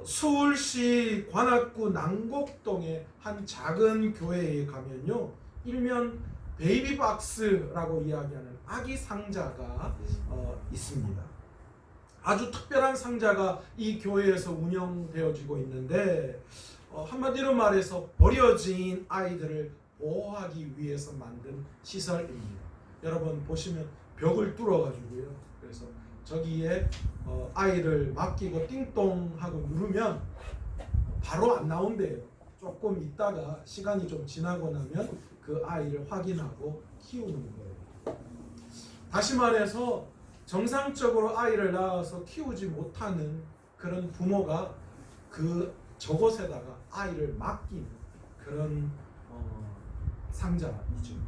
서울시 관악구 남곡동의 한 작은 교회에 가면요, 일면 베이비박스라고 이야기하는 아기 상자가 있습니다. 아주 특별한 상자가 이 교회에서 운영되어지고 있는데, 한마디로 말해서 버려진 아이들을 보호하기 위해서 만든 시설입니다. 여러분 보시면 벽을 뚫어가지고요, 그래서 저기에 아이를 맡기고 띵동 하고 누르면 바로 안 나온대요. 조금 있다가 시간이 좀 지나고 나면 그 아이를 확인하고 키우는 거예요. 다시 말해서 정상적으로 아이를 낳아서 키우지 못하는 그런 부모가 그 저곳에다가 아이를 맡기는 그런 상자이죠.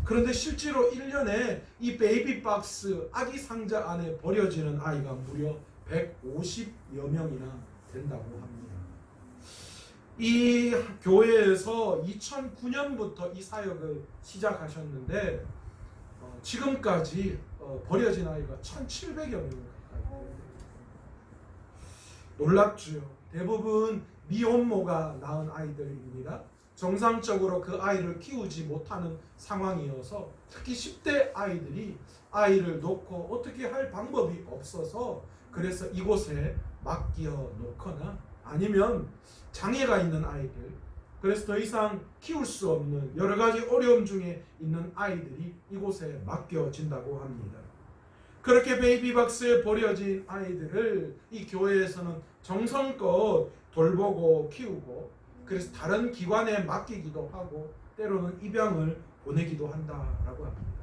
그런데 실제로 1년에 이 베이비박스 아기 상자 안에 버려지는 아이가 무려 150여 명이나 된다고 합니다. 이 교회에서 2009년부터 이 사역을 시작하셨는데 지금까지 버려진 아이가 1,700여 명 가까이 돼요. 놀랍죠. 대부분 미혼모가 낳은 아이들입니다. 정상적으로 그 아이를 키우지 못하는 상황이어서 특히 10대 아이들이 아이를 놓고 어떻게 할 방법이 없어서 그래서 이곳에 맡겨 놓거나 아니면 장애가 있는 아이들, 그래서 더 이상 키울 수 없는 여러 가지 어려움 중에 있는 아이들이 이곳에 맡겨진다고 합니다. 그렇게 베이비박스에 버려진 아이들을 이 교회에서는 정성껏 돌보고 키우고 그래서 다른 기관에 맡기기도 하고 때로는 입양을 보내기도 한다라고 합니다.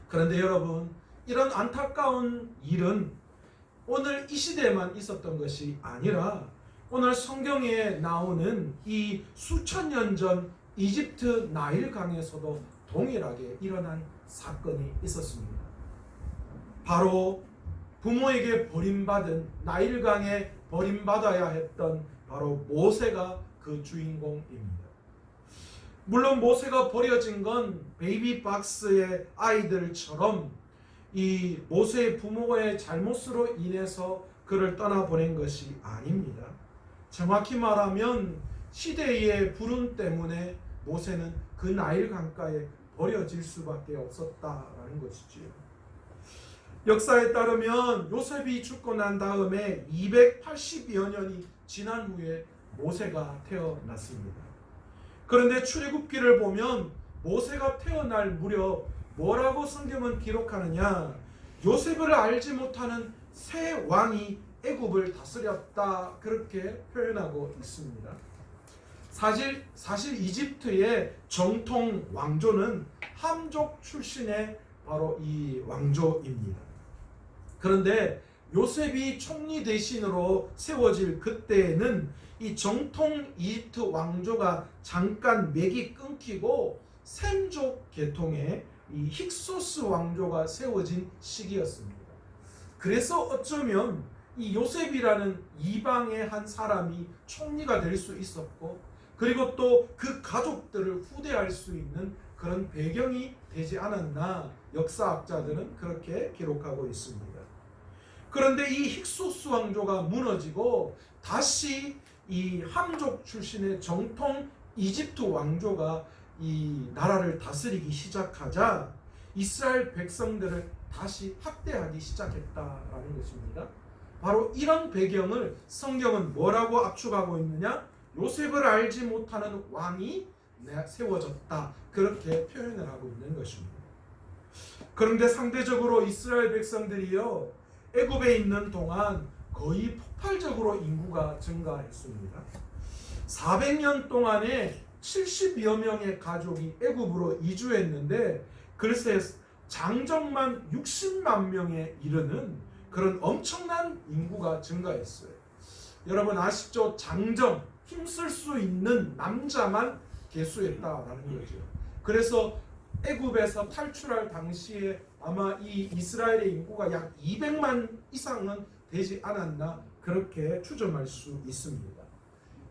그런데 여러분, 이런 안타까운 일은 오늘 이 시대에만 있었던 것이 아니라 오늘 성경에 나오는 이 수천 년 전 이집트 나일강에서도 동일하게 일어난 사건이 있었습니다. 바로 부모에게 버림받은 나일강에 버림받아야 했던 바로 모세가 그 주인공입니다. 물론 모세가 버려진 건 베이비박스의 아이들처럼 이 모세의 부모의 잘못으로 인해서 그를 떠나보낸 것이 아닙니다. 정확히 말하면 시대의 불운 때문에 모세는 그 나일 강가에 버려질 수밖에 없었다라는 것이지요. 역사에 따르면 요셉이 죽고 난 다음에 280여 년이 지난 후에 모세가 태어났습니다. 그런데 출애굽기를 보면 모세가 태어날 무렵 뭐라고 성경은 기록하느냐? 요셉을 알지 못하는 새 왕이 애굽을 다스렸다, 그렇게 표현하고 있습니다. 사실 이집트의 정통 왕조는 함족 출신의 바로 이 왕조입니다. 그런데 요셉이 총리 대신으로 세워질 그때에는 이 정통 이집트 왕조가 잠깐 맥이 끊기고 셈족 계통의 이 힉소스 왕조가 세워진 시기였습니다. 그래서 어쩌면 이 요셉이라는 이방의 한 사람이 총리가 될 수 있었고, 그리고 또 그 가족들을 후대할 수 있는 그런 배경이 되지 않았나 역사학자들은 그렇게 기록하고 있습니다. 그런데 이 힉소스 왕조가 무너지고 다시 이 함족 출신의 정통 이집트 왕조가 이 나라를 다스리기 시작하자 이스라엘 백성들을 다시 학대하기 시작했다라는 것입니다. 바로 이런 배경을 성경은 뭐라고 압축하고 있느냐? 요셉을 알지 못하는 왕이 세워졌다, 그렇게 표현을 하고 있는 것입니다. 그런데 상대적으로 이스라엘 백성들이요, 애굽에 있는 동안 거의 폭발적으로 인구가 증가했습니다. 400년 동안에 70여 명의 가족이 애굽으로 이주했는데 글쎄 장정만 60만 명에 이르는 그런 엄청난 인구가 증가했어요. 여러분 아시죠? 장정, 힘쓸 수 있는 남자만 계수했다라는 거죠. 그래서 애굽에서 탈출할 당시에 아마 이 이스라엘의 인구가 약 200만 이상은 되지 않았나, 그렇게 추정할 수 있습니다.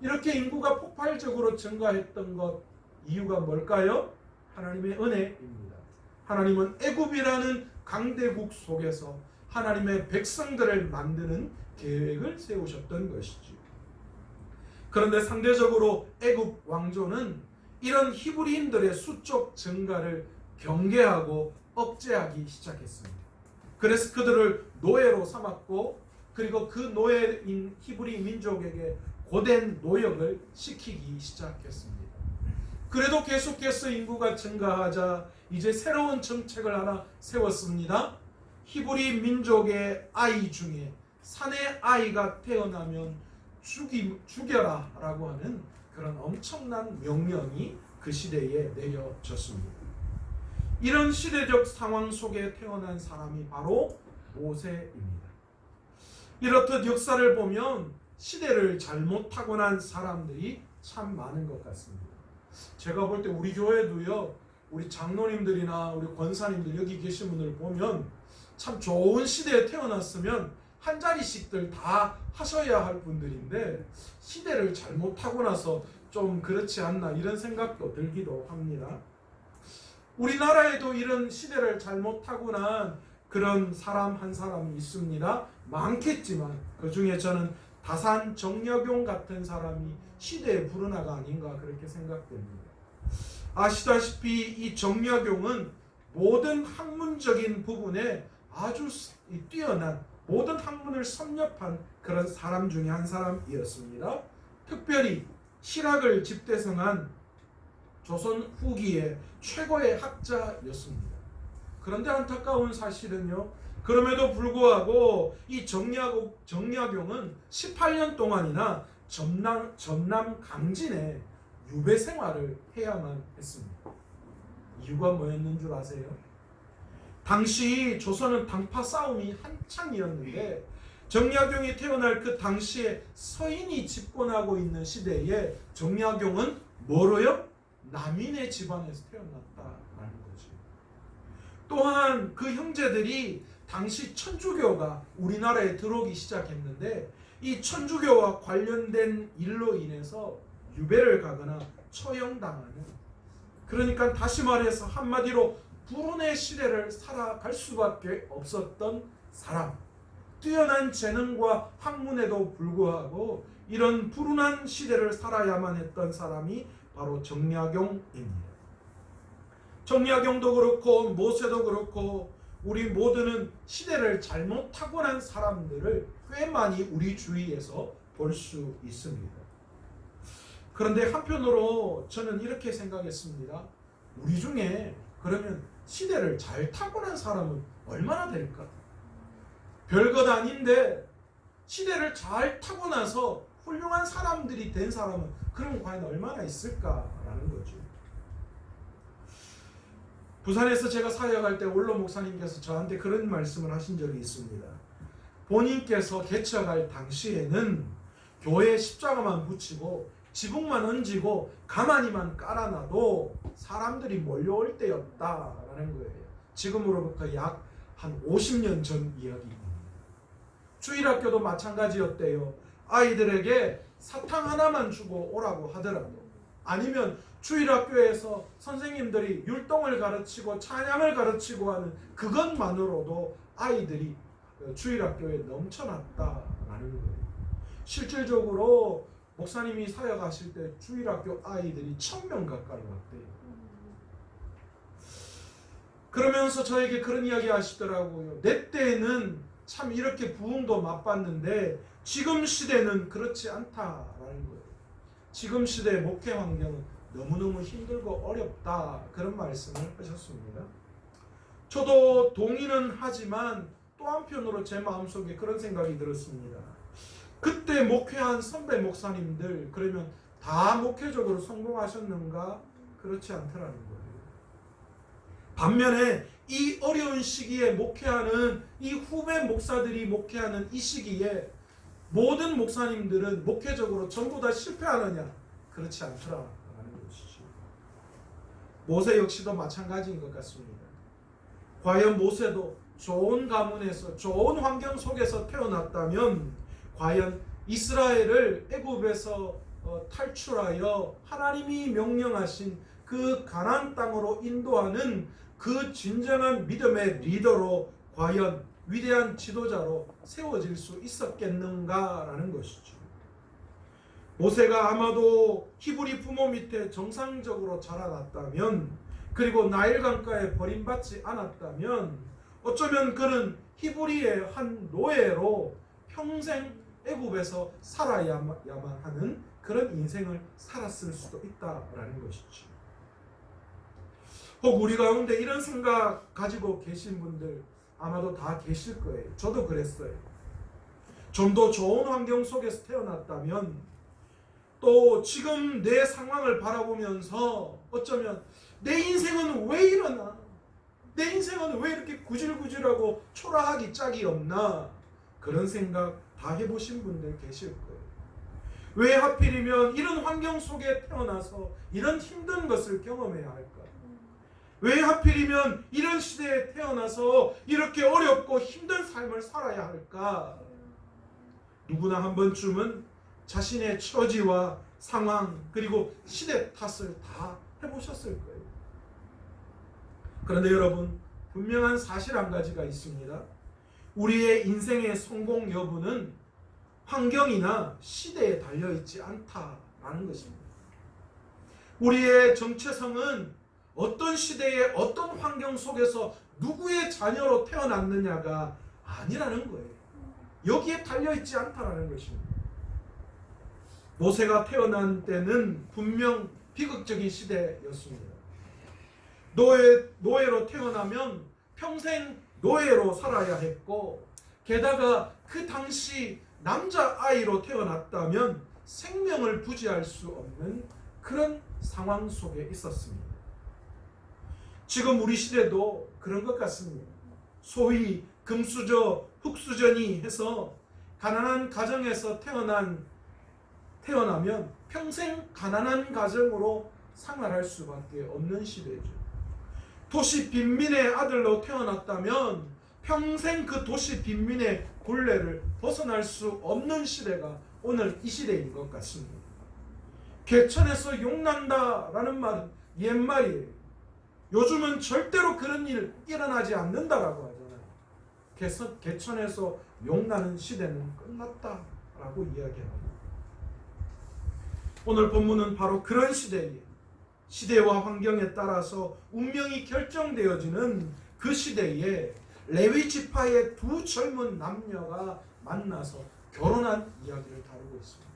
이렇게 인구가 폭발적으로 증가했던 것 이유가 뭘까요? 하나님의 은혜입니다. 하나님은 애굽이라는 강대국 속에서 하나님의 백성들을 만드는 계획을 세우셨던 것이죠. 그런데 상대적으로 애굽 왕조는 이런 히브리인들의 수적 증가를 경계하고 억제하기 시작했습니다. 그래서 그들을 노예로 삼았고, 그리고 그 노예인 히브리 민족에게 고된 노역을 시키기 시작했습니다. 그래도 계속해서 인구가 증가하자 이제 새로운 정책을 하나 세웠습니다. 히브리 민족의 아이 중에 사내 아이가 태어나면 죽여라 라고 하는 그런 엄청난 명령이 그 시대에 내려졌습니다. 이런 시대적 상황 속에 태어난 사람이 바로 모세입니다. 이렇듯 역사를 보면 시대를 잘못 타고난 사람들이 참 많은 것 같습니다. 제가 볼 때 우리 교회도요, 우리 장로님들이나 우리 권사님들 여기 계신 분들 보면 참 좋은 시대에 태어났으면 한 자리씩들 다 하셔야 할 분들인데 시대를 잘못 타고나서 좀 그렇지 않나 이런 생각도 들기도 합니다. 우리나라에도 이런 시대를 잘못 타고난 그런 사람 한 사람이 있습니다. 많겠지만 그 중에 저는 다산 정약용 같은 사람이 시대의 불운하가 아닌가 그렇게 생각됩니다. 아시다시피 이 정약용은 모든 학문적인 부분에 아주 뛰어난, 모든 학문을 섭렵한 그런 사람 중에 한 사람이었습니다. 특별히 실학을 집대성한 조선 후기의 최고의 학자였습니다. 그런데 안타까운 사실은요, 그럼에도 불구하고 이 정약용은 18년 동안이나 전남 강진에 유배 생활을 해야만 했습니다. 이유가 뭐였는 줄 아세요? 당시 조선은 당파 싸움이 한창이었는데 정약용이 태어날 그 당시에 서인이 집권하고 있는 시대에 정약용은 뭐로요? 남인의 집안에서 태어났다라는 거지. 또한 그 형제들이 당시 천주교가 우리나라에 들어오기 시작했는데 이 천주교와 관련된 일로 인해서 유배를 가거나 처형당하는, 그러니까 다시 말해서 한마디로 불운의 시대를 살아갈 수밖에 없었던 사람, 뛰어난 재능과 학문에도 불구하고 이런 불운한 시대를 살아야만 했던 사람이 바로 정약용입니다. 정약용도 그렇고 모세도 그렇고 우리 모두는 시대를 잘못 타고난 사람들을 꽤 많이 우리 주위에서 볼 수 있습니다. 그런데 한편으로 저는 이렇게 생각했습니다. 우리 중에 그러면 시대를 잘 타고난 사람은 얼마나 될까? 별것 아닌데 시대를 잘 타고나서 훌륭한 사람들이 된 사람은 그럼 과연 얼마나 있을까라는 거죠. 부산에서 제가 사역할 때 원로 목사님께서 저한테 그런 말씀을 하신 적이 있습니다. 본인께서 개척할 당시에는 교회에 십자가만 붙이고 지붕만 얹고 가만히만 깔아놔도 사람들이 몰려올 때였다라는 거예요. 지금으로부터 약 한 50년 전 이야기입니다. 주일학교도 마찬가지였대요. 아이들에게 사탕 하나만 주고 오라고 하더라도, 아니면 주일학교에서 선생님들이 율동을 가르치고 찬양을 가르치고 하는 그것만으로도 아이들이 주일학교에 넘쳐났다라는 거예요. 실질적으로 목사님이 사역하실 때 주일학교 아이들이 1000명 가까이 왔대요. 그러면서 저에게 그런 이야기 하시더라고요. 내 때는 참 이렇게 부흥도 맛봤는데 지금 시대는 그렇지 않다라는 거예요. 지금 시대의 목회 환경은 너무너무 힘들고 어렵다, 그런 말씀을 하셨습니다. 저도 동의는 하지만 또 한편으로 제 마음속에 그런 생각이 들었습니다. 그때 목회한 선배 목사님들, 그러면 다 목회적으로 성공하셨는가? 그렇지 않더라는 거예요. 반면에 이 어려운 시기에 목회하는 이 후배 목사들이 목회하는 이 시기에 모든 목사님들은 목회적으로 전부 다 실패하느냐? 그렇지 않더라는 것이죠. 모세 역시도 마찬가지인 것 같습니다. 과연 모세도 좋은 가문에서 좋은 환경 속에서 태어났다면 과연 이스라엘을 애굽에서 탈출하여 하나님이 명령하신 그 가나안 땅으로 인도하는 그 진정한 믿음의 리더로 과연 위대한 지도자로 세워질 수 있었겠는가라는 것이죠. 모세가 아마도 히브리 부모 밑에 정상적으로 자라났다면, 그리고 나일강가에 버림받지 않았다면, 어쩌면 그는 히브리의 한 노예로 평생 애굽에서 살아야만 하는 그런 인생을 살았을 수도 있다라는 것이죠. 혹 우리 가운데 이런 생각 가지고 계신 분들 아마도 다 계실 거예요. 저도 그랬어요. 좀 더 좋은 환경 속에서 태어났다면, 또 지금 내 상황을 바라보면서 어쩌면 내 인생은 왜 이러나, 내 인생은 왜 이렇게 구질구질하고 초라하기 짝이 없나, 그런 생각 다 해보신 분들 계실 거예요. 왜 하필이면 이런 환경 속에 태어나서 이런 힘든 것을 경험해야 할까? 왜 하필이면 이런 시대에 태어나서 이렇게 어렵고 힘든 삶을 살아야 할까? 누구나 한 번쯤은 자신의 처지와 상황, 그리고 시대 탓을 다 해보셨을 거예요. 그런데 여러분, 분명한 사실 한 가지가 있습니다. 우리의 인생의 성공 여부는 환경이나 시대에 달려있지 않다라는 것입니다. 우리의 정체성은 어떤 시대에 어떤 환경 속에서 누구의 자녀로 태어났느냐가 아니라는 거예요. 여기에 달려있지 않다라는 것입니다. 모세가 태어난 때는 분명 비극적인 시대였습니다. 노예로 태어나면 평생 노예로 살아야 했고, 게다가 그 당시 남자아이로 태어났다면 생명을 부지할 수 없는 그런 상황 속에 있었습니다. 지금 우리 시대도 그런 것 같습니다. 소위 금수저, 흙수저니 해서 가난한 가정에서 태어나면 평생 가난한 가정으로 생활할 수밖에 없는 시대죠. 도시 빈민의 아들로 태어났다면 평생 그 도시 빈민의 굴레를 벗어날 수 없는 시대가 오늘 이 시대인 것 같습니다. 개천에서 용난다라는 말은 옛말이에요. 요즘은 절대로 그런 일 일어나지 않는다라고 하잖아요. 개천에서 용나는 시대는 끝났다라고 이야기합니다. 오늘 본문은 바로 그런 시대예요. 시대와 환경에 따라서 운명이 결정되어지는 그 시대에 레위 지파의 두 젊은 남녀가 만나서 결혼한 이야기를 다루고 있습니다.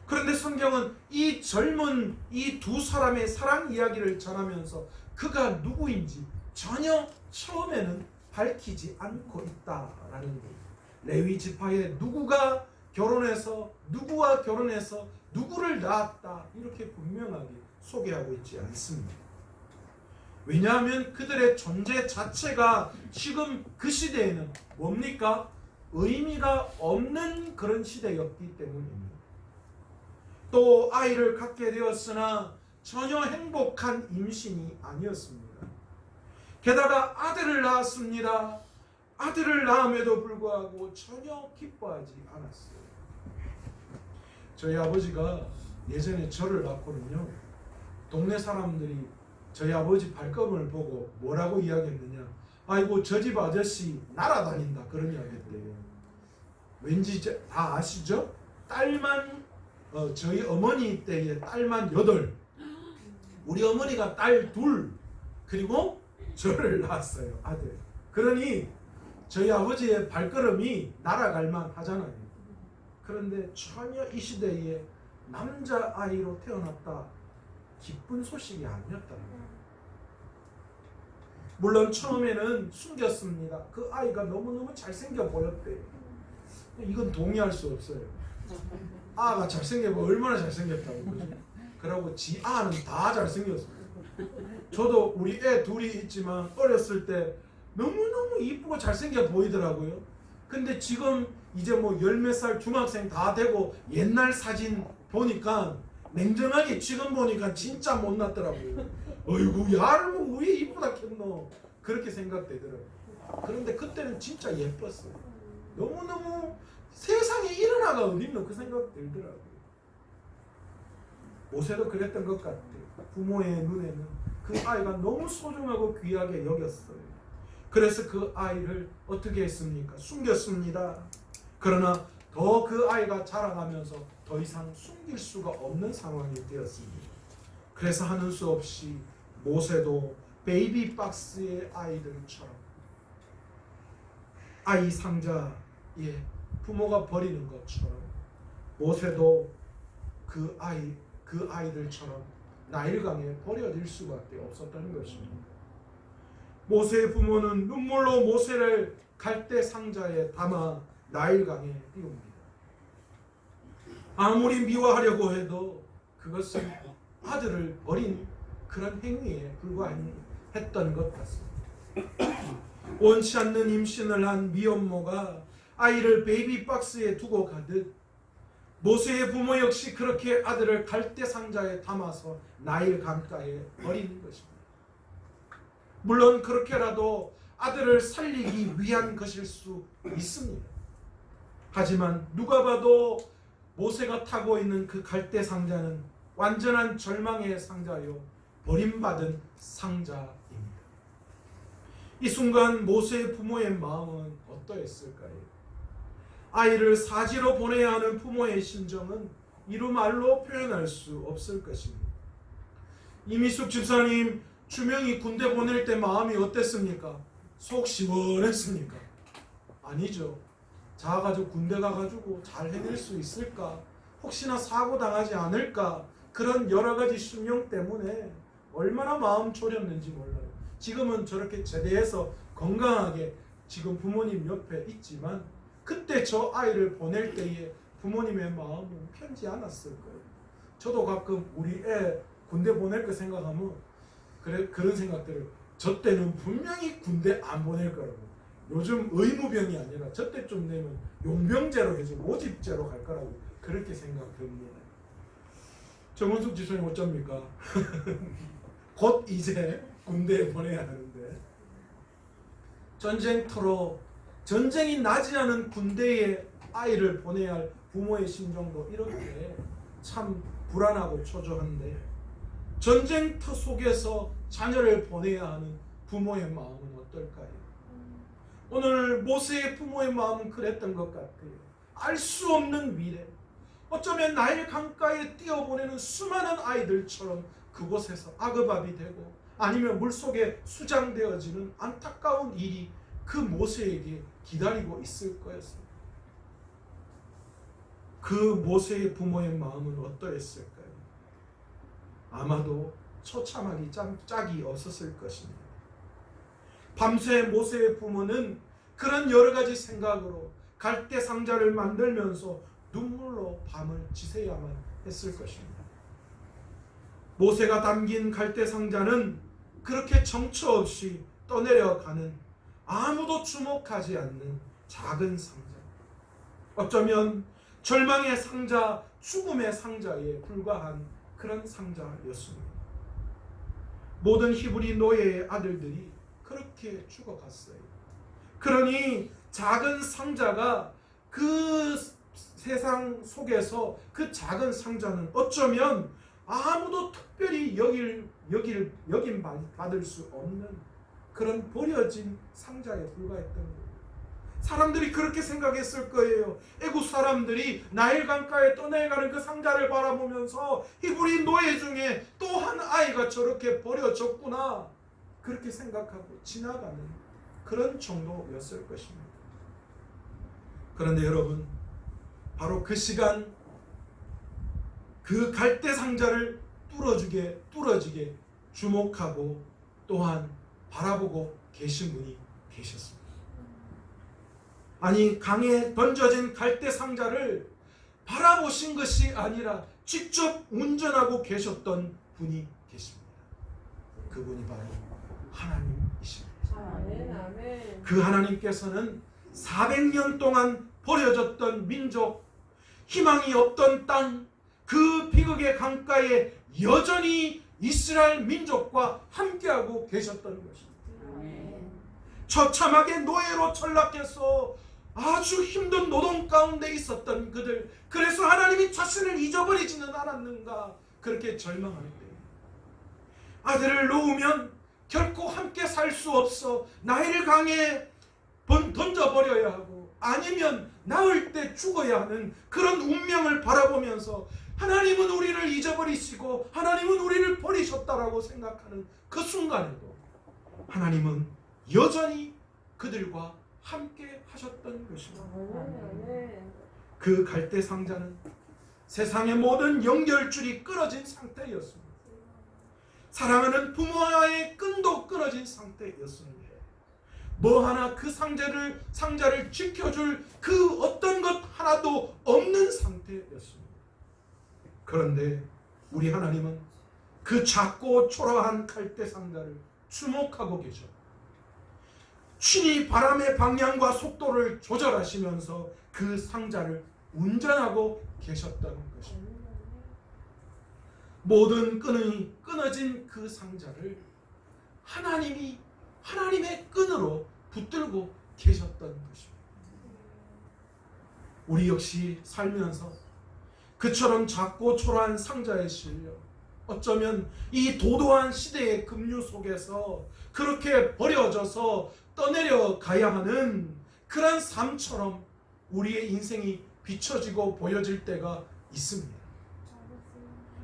그런데 성경은 이 젊은 이 두 사람의 사랑 이야기를 전하면서 그가 누구인지 전혀 처음에는 밝히지 않고 있다라는 거예요. 레위 지파의 누구가 결혼해서 누구와 결혼해서 누구를 낳았다, 이렇게 분명하게 소개하고 있지 않습니다. 왜냐하면 그들의 존재 자체가 지금 그 시대에는 뭡니까? 의미가 없는 그런 시대였기 때문입니다. 또 아이를 갖게 되었으나 전혀 행복한 임신이 아니었습니다. 게다가 아들을 낳았습니다. 아들을 낳음에도 불구하고 전혀 기뻐하지 않았어요. 저희 아버지가 예전에 저를 낳고는요, 동네 사람들이 저희 아버지 발걸음을 보고 뭐라고 이야기했느냐, 아이고 저 집 아저씨 날아다닌다, 그런 이야기했대요. 왠지 다 아시죠? 딸만 저희 어머니 때에 딸만 8, 우리 어머니가 딸 2, 그리고 저를 낳았어요, 아들. 그러니 저희 아버지의 발걸음이 날아갈만 하잖아요. 그런데 전혀 이 시대에 남자아이로 태어났다, 기쁜 소식이 아니었다. 물론 처음에는 숨겼습니다. 그 아이가 너무너무 잘생겨 보였대요. 이건 동의할 수 없어요. 아가 잘생겨 보여 얼마나 잘생겼다고. 그죠? 그러고 지 아는 다 잘생겼어요. 저도 우리 애 둘이 있지만 어렸을 때 너무너무 이쁘고 잘생겨 보이더라고요. 근데 지금 이제 뭐 10몇 살 중학생 다 되고 옛날 사진 보니까 냉정하게 지금 보니까 진짜 못났더라고요. 어이구 야를 뭐 왜 이쁘다 했노, 그렇게 생각되더라고요. 그런데 그때는 진짜 예뻤어요. 너무너무 세상에 이런 아가 어딨노, 그 생각 들더라고요. 모세도 그랬던 것 같아요. 부모의 눈에는 그 아이가 너무 소중하고 귀하게 여겼어요. 그래서 그 아이를 어떻게 했습니까? 숨겼습니다. 그러나 더 그 아이가 자라가면서 더 이상 숨길 수가 없는 상황이 되었습니다. 그래서 하는 수 없이 모세도 베이비 박스의 아이들처럼 아이 상자에 부모가 버리는 것처럼 모세도 그 아이들처럼 나일강에 버려질 수밖에 없었다는 것입니다. 모세의 부모는 눈물로 모세를 갈대 상자에 담아 나일강에 띄웁니다. 아무리 미워하려고 해도 그것은 아들을 버린 그런 행위에 불과했던 것 같습니다. 원치 않는 임신을 한 미혼모가 아이를 베이비 박스에 두고 가듯 모세의 부모 역시 그렇게 아들을 갈대 상자에 담아서 나일 강가에 버리는 것입니다. 물론 그렇게라도 아들을 살리기 위한 것일 수 있습니다. 하지만 누가 봐도 모세가 타고 있는 그 갈대 상자는 완전한 절망의 상자요, 버림받은 상자입니다. 이 순간 모세의 부모의 마음은 어떠했을까요? 아이를 사지로 보내야 하는 부모의 심정은 이루 말로 표현할 수 없을 것입니다. 이미숙 집사님 주명이 군대 보낼 때 마음이 어땠습니까? 속 시원했습니까? 아니죠. 자가지고 군대 가가지고 잘 해낼 수 있을까? 혹시나 사고 당하지 않을까? 그런 여러 가지 신경 때문에 얼마나 마음 졸였는지 몰라요. 지금은 저렇게 제대해서 건강하게 지금 부모님 옆에 있지만 그때 저 아이를 보낼 때에 부모님의 마음은 편지 않았을 거예요. 저도 가끔 우리 애 군대 보낼 거 생각하면 그런 생각들을, 저 때는 분명히 군대 안 보낼 거라고, 요즘 의무병이 아니라 저 때쯤 되면 용병제로 해서 모집제로 갈 거라고 그렇게 생각합니다. 정원숙 지소님 어쩝니까? 곧 이제 군대에 보내야 하는데 전쟁터로, 전쟁이 나지 않은 군대에 아이를 보내야 할 부모의 심정도 이렇게 참 불안하고 초조한데, 전쟁터 속에서 자녀를 보내야 하는 부모의 마음은 어떨까요? 오늘 모세의 부모의 마음은 그랬던 것 같아요. 알 수 없는 미래, 어쩌면 나일 강가에 뛰어보내는 수많은 아이들처럼 그곳에서 아급압이 되고 아니면 물속에 수장되어지는 안타까운 일이 그 모세에게 기다리고 있을 거였습니다. 그 모세의 부모의 마음은 어떠했을까요? 아마도 처참하기 짝이 없었을 것입니다. 밤새 모세의 부모는 그런 여러 가지 생각으로 갈대 상자를 만들면서 눈물로 밤을 지새야만 했을 것입니다. 모세가 담긴 갈대 상자는 그렇게 정처 없이 떠내려가는, 아무도 주목하지 않는 작은 상자, 어쩌면 절망의 상자, 죽음의 상자에 불과한 그런 상자였습니다. 모든 히브리 노예의 아들들이 그렇게 죽어갔어요. 그러니 작은 상자가 그 세상 속에서 그 작은 상자는 어쩌면 아무도 특별히 여김 받을 수 없는 그런 버려진 상자에 불과했던 거예요. 사람들이 그렇게 생각했을 거예요. 애국 사람들이 나일 강가에 떠내가는 그 상자를 바라보면서 히브리 노예 중에 또 한 아이가 저렇게 버려졌구나, 그렇게 생각하고 지나가는 그런 정도였을 것입니다. 그런데 여러분, 바로 그 시간 그 갈대 상자를 뚫어지게 주목하고 또한 바라보고 계신 분이 계셨습니다. 아니, 강에 던져진 갈대 상자를 바라보신 것이 아니라 직접 운전하고 계셨던 분이 계십니다. 그분이 바로 하나님이십니다. 아멘. 그 하나님께서는 400년 동안 버려졌던 민족, 희망이 없던 땅, 그 비극의 강가에 여전히 이스라엘 민족과 함께하고 계셨던 것입니다. 처참하게 노예로 전락해서 아주 힘든 노동 가운데 있었던 그들, 그래서 하나님이 자신을 잊어버리지는 않았는가, 그렇게 절망할 때 아들을 놓으면 결코 함께 살 수 없어 나일 강에 던져버려야 하고 아니면 나을 때 죽어야 하는 그런 운명을 바라보면서 하나님은 우리를 잊어버리시고 하나님은 우리를 버리셨다라고 생각하는 그 순간에도 하나님은 여전히 그들과 함께 하셨던 것입니다. 아멘. 그 갈대 상자는 세상의 모든 연결줄이 끊어진 상태였습니다. 사랑하는 부모와의 끈도 끊어진 상태였습니다. 뭐 하나 그 상자를 지켜줄 그 어떤 것 하나도 없는 상태였습니다. 그런데 우리 하나님은 그 작고 초라한 갈대 상자를 주목하고 계셔. 친히 바람의 방향과 속도를 조절하시면서 그 상자를 운전하고 계셨다는 것입니다. 모든 끈이 끊어진 그 상자를 하나님의 끈으로 붙들고 계셨던 것입니다. 우리 역시 살면서 그처럼 작고 초라한 상자에 실려 어쩌면 이 도도한 시대의 급류 속에서 그렇게 버려져서 떠내려 가야 하는 그런 삶처럼 우리의 인생이 비춰지고 보여질 때가 있습니다.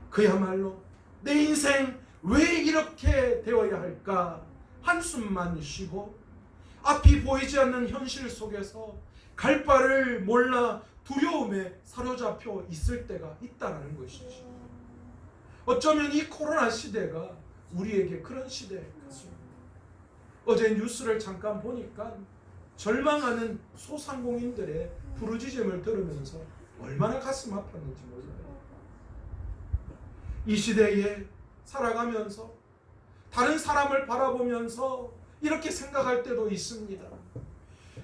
그야말로 내 인생 왜 이렇게 되어야 할까? 한숨만 쉬고 앞이 보이지 않는 현실 속에서 갈 바를 몰라 두려움에 사로잡혀 있을 때가 있다는 것이죠. 어쩌면 이 코로나 시대가 우리에게 그런 시대 같습니다. 어제 뉴스를 잠깐 보니까 절망하는 소상공인들의 부르짖음을 들으면서 얼마나 가슴 아팠는지 몰라요. 이 시대에 살아가면서 다른 사람을 바라보면서 이렇게 생각할 때도 있습니다.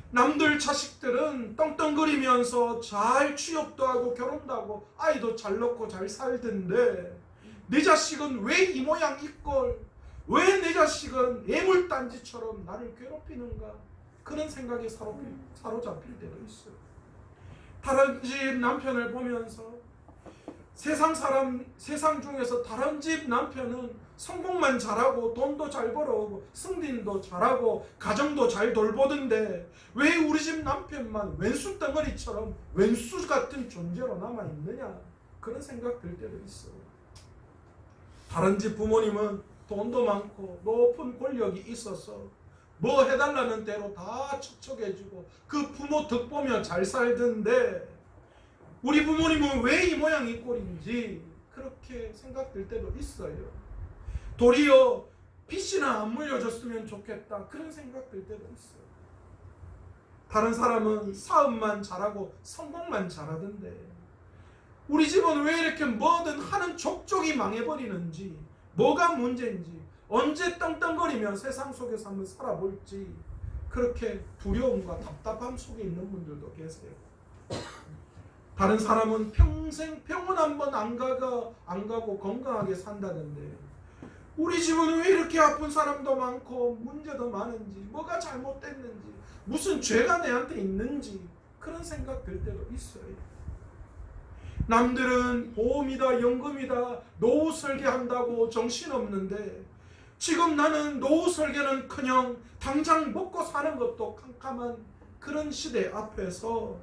남들 자식들은 떵떵거리면서 잘 취업도 하고 결혼도 하고 아이도 잘 낳고 잘 살던데 내 자식은 왜 이 모양 이꼴, 왜 내 자식은 애물단지처럼 나를 괴롭히는가, 그런 생각에 사로잡힐 때도 있어요. 다른 집 남편을 보면서 세상 중에서 다른 집 남편은 성공만 잘하고 돈도 잘 벌어오고 승진도 잘하고 가정도 잘 돌보던데 왜 우리 집 남편만 왼수 덩어리처럼 왼수 같은 존재로 남아있느냐, 그런 생각 들 때도 있어요. 다른 집 부모님은 돈도 많고 높은 권력이 있어서 뭐 해달라는 대로 다 척척해주고 그 부모 덕보며 잘 살던데 우리 부모님은 왜 이 모양 이 꼴인지 그렇게 생각될 때도 있어요. 도리어 빚이나 안 물려줬으면 좋겠다, 그런 생각될 때도 있어요. 다른 사람은 사업만 잘하고 성공만 잘하던데 우리 집은 왜 이렇게 뭐든 하는 족족이 망해버리는지, 뭐가 문제인지, 언제 떵떵거리며 세상 속에서 한번 살아볼지 그렇게 두려움과 답답함 속에 있는 분들도 계세요. 다른 사람은 평생 병원 한 번 안 가고 건강하게 산다던데 우리 집은 왜 이렇게 아픈 사람도 많고 문제도 많은지, 뭐가 잘못됐는지, 무슨 죄가 내한테 있는지 그런 생각 들 때도 있어요. 남들은 보험이다 연금이다 노후 설계한다고 정신없는데 지금 나는 노후 설계는커녕 당장 먹고 사는 것도 캄캄한 그런 시대 앞에서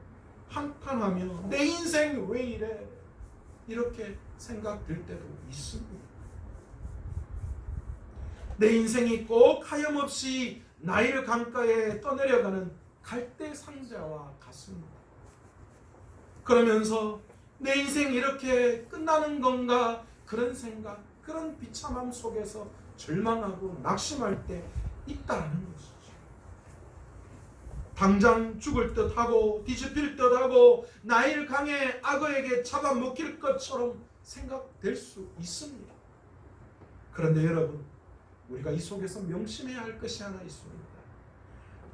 한탄하며 내 인생 왜 이래, 이렇게 생각될 때도 있습니다. 내 인생이 꼭 하염없이 나일 강가에 떠내려가는 갈대 상자와 같습니다. 그러면서 내 인생이 이렇게 끝나는 건가, 그런 생각, 그런 비참함 속에서 절망하고 낙심할 때 있다는 것이죠. 당장 죽을 듯하고 뒤집힐 듯하고 나일 강에 악어에게 잡아먹힐 것처럼 생각될 수 있습니다. 그런데 여러분, 우리가 이 속에서 명심해야 할 것이 하나 있습니다.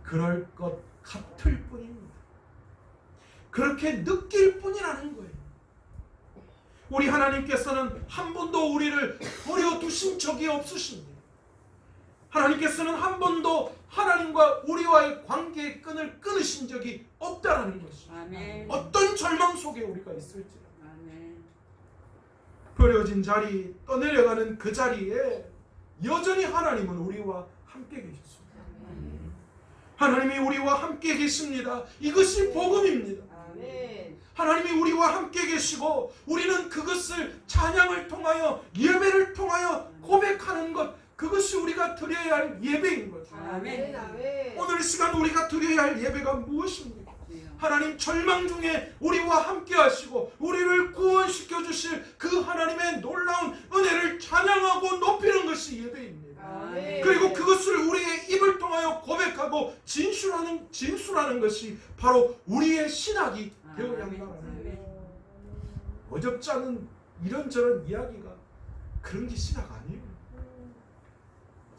그럴 것 같을 뿐입니다. 그렇게 느낄 뿐이라는 거예요. 우리 하나님께서는 한 번도 우리를 버려두신 적이 없으십니다. 하나님께서는 한 번도 하나님과 우리와의 관계의 끈을 끊으신 적이 없다는 것이죠. 아멘. 어떤 절망 속에 우리가 있을지, 아멘. 버려진 자리, 떠내려가는 그 자리에 여전히 하나님은 우리와 함께 계셨습니다. 하나님이 우리와 함께 계십니다. 이것이 복음입니다. 아멘. 하나님이 우리와 함께 계시고 우리는 그것을 찬양을 통하여 예배를 통하여 고백하는 것, 그것이 우리가 드려야 할 예배인 거죠. 아멘. 아멘. 오늘 시간 우리가 드려야 할 예배가 무엇입니까? 하나님 절망 중에 우리와 함께 하시고 우리를 구원시켜 주실 그 하나님의 놀라운 은혜를 찬양하고 높이는 것이 예배입니다. 아멘. 그리고 그것을 우리의 입을 통하여 고백하고 진술하는 것이 바로 우리의 신학이 되어야 한다. 어렵지 않은 이런저런 이야기가 그런 게 신학 아니에요.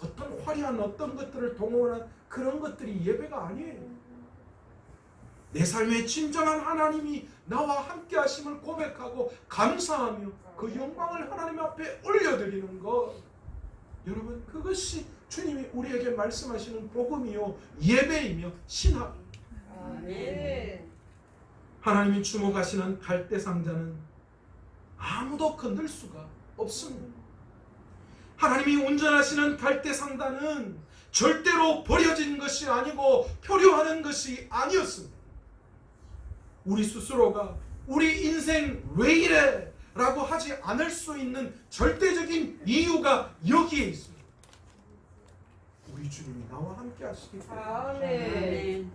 어떤 화려한 어떤 것들을 동원한 그런 것들이 예배가 아니에요. 내 삶에 진정한 하나님이 나와 함께 하심을 고백하고 감사하며 그 영광을 하나님 앞에 올려드리는 것, 여러분 그것이 주님이 우리에게 말씀하시는 복음이요 예배이며 신학입니다. 아멘. 하나님이 주목하시는 갈대상자는 아무도 건들 수가 없습니다. 하나님이 운전하시는 갈대상자는 절대로 버려진 것이 아니고 표류하는 것이 아니었습니다. 우리 스스로가 우리 인생 왜 이래? 라고 하지 않을 수 있는 절대적인 이유가 여기에 있습니다. 우리 주님이 나와 함께 하시기 때문에. 아멘.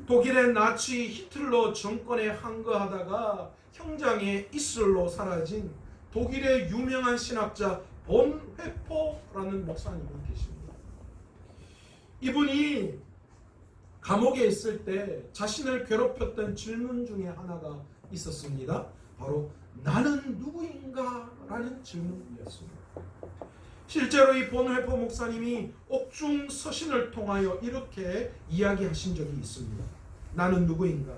독일의 나치 히틀러 정권에 항거하다가 형장에 이슬로 사라진 독일의 유명한 신학자 본회포라는 목사님이 계십니다. 이분이 감옥에 있을 때 자신을 괴롭혔던 질문 중에 하나가 있었습니다. 바로 나는 누구인가? 라는 질문이었습니다. 실제로 이 본회포 목사님이 옥중 서신을 통하여 이렇게 이야기하신 적이 있습니다. 나는 누구인가?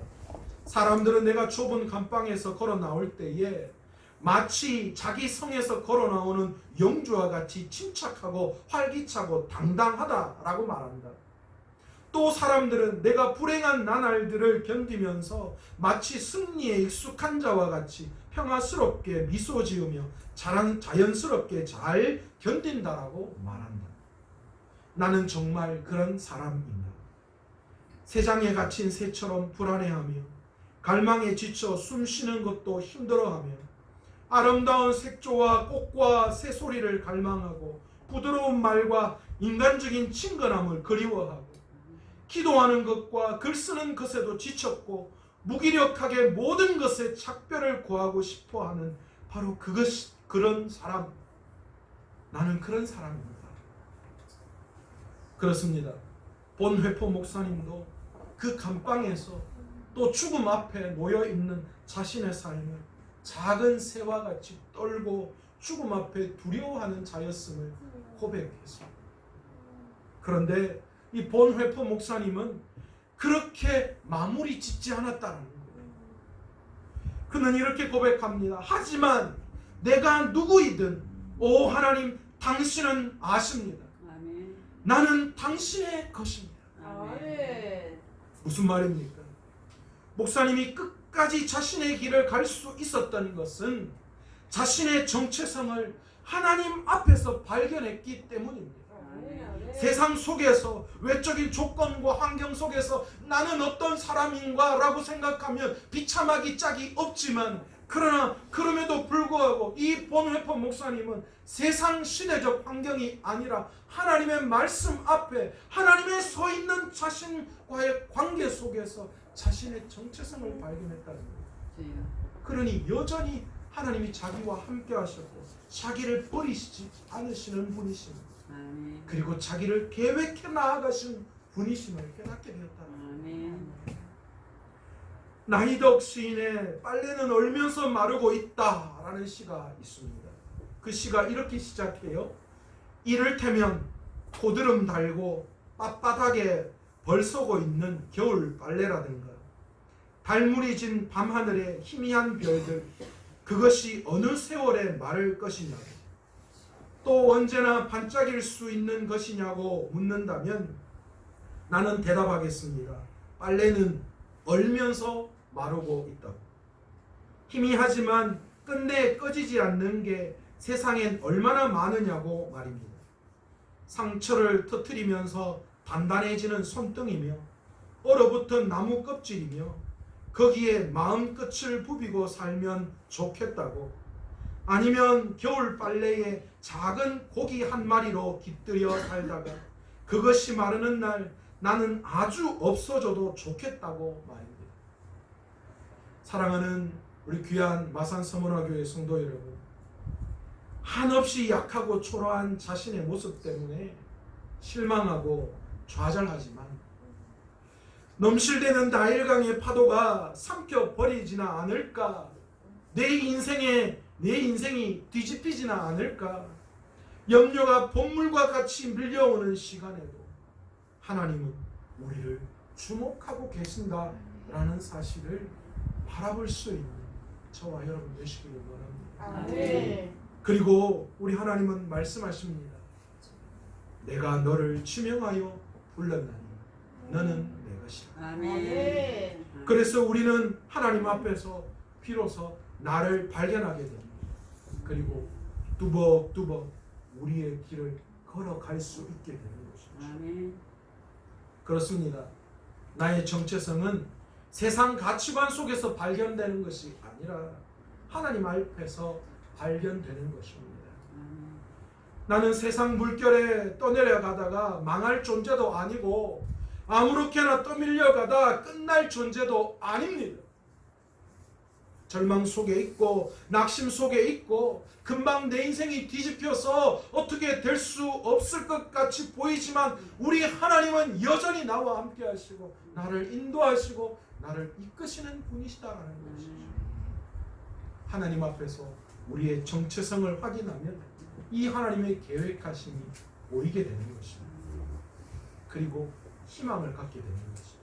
사람들은 내가 좁은 감방에서 걸어 나올 때에 마치 자기 성에서 걸어 나오는 영주와 같이 침착하고 활기차고 당당하다라고 말한다. 또 사람들은 내가 불행한 나날들을 견디면서 마치 승리에 익숙한 자와 같이 평화스럽게 미소 지으며 자연스럽게 잘 견딘다라고 말한다. 나는 정말 그런 사람인가? 세상에 갇힌 새처럼 불안해하며 갈망에 지쳐 숨 쉬는 것도 힘들어하며 아름다운 색조와 꽃과 새소리를 갈망하고 부드러운 말과 인간적인 친근함을 그리워하고 기도하는 것과 글 쓰는 것에도 지쳤고 무기력하게 모든 것에 작별을 구하고 싶어하는 바로 그런 사람. 나는 그런 사람입니다. 그렇습니다. 본회포 목사님도 그 감방에서 또 죽음 앞에 놓여있는 자신의 삶을 작은 새와 같이 떨고 죽음 앞에 두려워하는 자였음을 고백했습니다. 그런데 이 본회포 목사님은 그렇게 마무리 짓지 않았다는 거예요. 그는 이렇게 고백합니다. 하지만 내가 누구이든 오 하나님 당신은 아십니다. 아멘. 나는 당신의 것입니다. 아멘. 무슨 말입니까? 목사님이 끝까지 자신의 길을 갈 수 있었던 것은 자신의 정체성을 하나님 앞에서 발견했기 때문입니다. 세상 속에서 외적인 조건과 환경 속에서 나는 어떤 사람인가 라고 생각하면 비참하기 짝이 없지만 그러나 그럼에도 불구하고 이 본회포 목사님은 세상 시대적 환경이 아니라 하나님의 말씀 앞에 하나님의 서 있는 자신과의 관계 속에서 자신의 정체성을 발견했다는 거예요. 그러니 여전히 하나님이 자기와 함께 하셨고 자기를 버리시지 않으시는 분이십니다. 아멘. 그리고 자기를 계획해 나아가신 분이심을 깨닫게 되었다. 아멘. 나이덕 시인의 빨래는 얼면서 마르고 있다라는 시가 있습니다. 그 시가 이렇게 시작해요. 이를테면 고드름 달고 빳빳하게 벌서고 있는 겨울 빨래라든가 달물이 진 밤하늘의 희미한 별들, 그것이 어느 세월에 마를 것이냐, 또 언제나 반짝일 수 있는 것이냐고 묻는다면 나는 대답하겠습니다. 빨래는 얼면서 마르고 있다고. 희미하지만 끝내 꺼지지 않는 게 세상엔 얼마나 많으냐고 말입니다. 상처를 터뜨리면서 단단해지는 손등이며 얼어붙은 나무 껍질이며 거기에 마음끝을 부비고 살면 좋겠다고, 아니면 겨울 빨래에 작은 고기 한 마리로 깃들여 살다가 그것이 마르는 날 나는 아주 없어져도 좋겠다고 말입니다. 사랑하는 우리 귀한 마산서문화교회 성도 여러분, 한없이 약하고 초라한 자신의 모습 때문에 실망하고 좌절하지만 넘실대는 나일강의 파도가 삼켜버리지나 않을까, 내 인생이 뒤집히지나 않을까, 염려가 봇물과 같이 밀려오는 시간에도 하나님은 우리를 주목하고 계신다라는 사실을 바라볼 수 있는 저와 여러분 되시기를 원합니다. 아멘. 그리고 우리 하나님은 말씀하십니다. 내가 너를 지명하여 불렀나니 너는 내 것이라. 아멘. 그래서 우리는 하나님 앞에서 비로소 나를 발견하게 됩니다. 그리고 뚜벅뚜벅 우리의 길을 걸어갈 수 있게 되는 것입니다. 아멘. 그렇습니다. 나의 정체성은 세상 가치관 속에서 발견되는 것이 아니라 하나님 앞에서 발견되는 것입니다. 나는 세상 물결에 떠내려가다가 망할 존재도 아니고 아무렇게나 떠밀려가다 끝날 존재도 아닙니다. 절망 속에 있고 낙심 속에 있고 금방 내 인생이 뒤집혀서 어떻게 될 수 없을 것 같이 보이지만 우리 하나님은 여전히 나와 함께 하시고 나를 인도하시고 나를 이끄시는 분이시다라는 것이죠. 하나님 앞에서 우리의 정체성을 확인하면 이 하나님의 계획하심이 보이게 되는 것입니다. 그리고 희망을 갖게 되는 것이죠.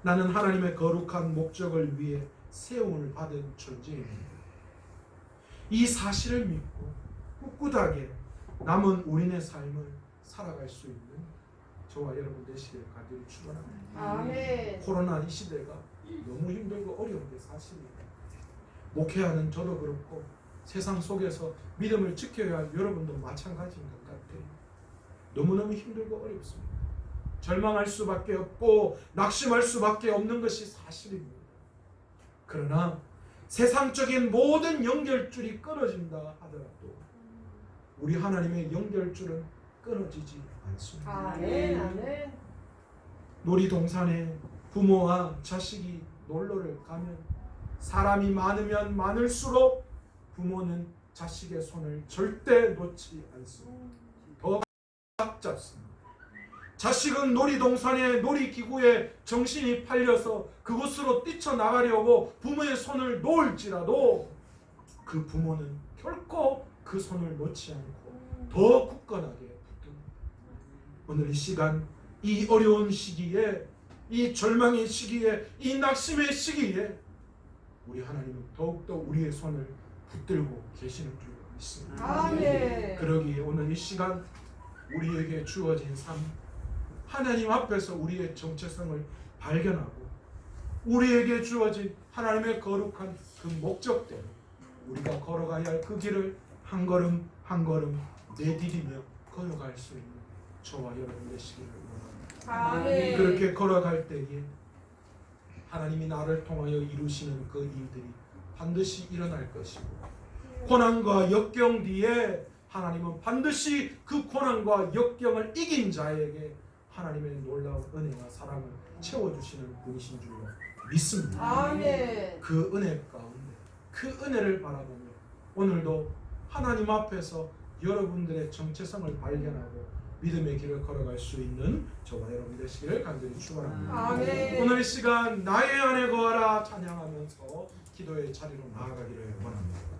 나는 하나님의 거룩한 목적을 위해 세움을 받은 존재입니다. 이 사실을 믿고 꿋꿋하게 남은 우리네 삶을 살아갈 수 있는 저와 여러분 되시길 간절히 축원합니다. 아멘. 코로나 이 시대가 너무 힘들고 어려운 게 사실입니다. 목회하는 저도 그렇고 세상 속에서 믿음을 지켜야 할 여러분도 마찬가지인 것 같아요. 너무너무 힘들고 어렵습니다. 절망할 수밖에 없고 낙심할 수밖에 없는 것이 사실입니다. 그러나 세상적인 모든 연결줄이 끊어진다 하더라도 우리 하나님의 연결줄은 끊어지지 않습니다. 아멘. 아멘. 놀이동산에 부모와 자식이 놀러를 가면 사람이 많으면 많을수록 부모는 자식의 손을 절대 놓지 않습니다. 더 꽉 잡습니다. 자식은 놀이동산의 놀이기구에 정신이 팔려서 그곳으로 뛰쳐나가려고 부모의 손을 놓을지라도 그 부모는 결코 그 손을 놓지 않고 더 굳건하게 붙듭니다. 오늘 이 시간, 이 어려운 시기에, 이 절망의 시기에, 이 낙심의 시기에 우리 하나님은 더욱더 우리의 손을 붙들고 계시는 줄 믿습니다. 아멘. 그러기에 오늘 이 시간 우리에게 주어진 삶, 하나님 앞에서 우리의 정체성을 발견하고 우리에게 주어진 하나님의 거룩한 그 목적대로 우리가 걸어가야 할 그 길을 한 걸음 한 걸음 내디디며 걸어갈 수 있는 저와 여러분 되시기를 원합니다. 아멘. 그렇게 걸어갈 때에 하나님이 나를 통하여 이루시는 그 일들이 반드시 일어날 것이고 고난과 역경 뒤에 하나님은 반드시 그 고난과 역경을 이긴 자에게 하나님의 놀라운 은혜와 사랑을 채워주시는 분이신 줄로 믿습니다. 아멘. 그 은혜 가운데 그 은혜를 바라보며 오늘도 하나님 앞에서 여러분들의 정체성을 발견하고 믿음의 길을 걸어갈 수 있는 저와 여러분 되시기를 간절히 축원합니다. 아멘. 오늘 이 시간 나의 안에 거하라 찬양하면서 기도의 자리로 나아가기를 원합니다.